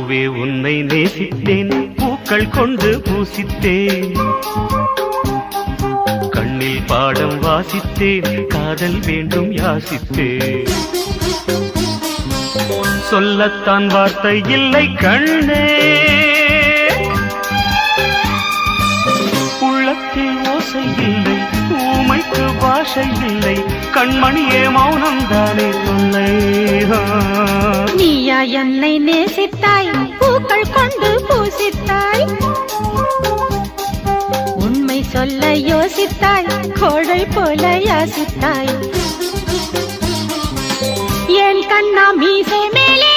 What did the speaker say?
பூவே உன்னை நேசித்தேன், பூக்கள் கொண்டு பூசித்தேன், கண்ணில் பாடம் வாசித்தேன், காதல் வேண்டும் யாசித்தேன். சொல்லத்தான் வார்த்தை இல்லை கண்ணே, உள்ளத்தில் ஓசை இல்லை, ஊமைக்கு பாஷை இல்லை, கண்மணியே மௌனம் தானே சொல்லை. நீயா என்னை நேசித்தாய், பூக்கள் கொண்டு பூசித்தாய், உண்மை சொல்ல யோசித்தாய், கோடை போல யாசித்தாய். என் கண்ணா மீசை மேலே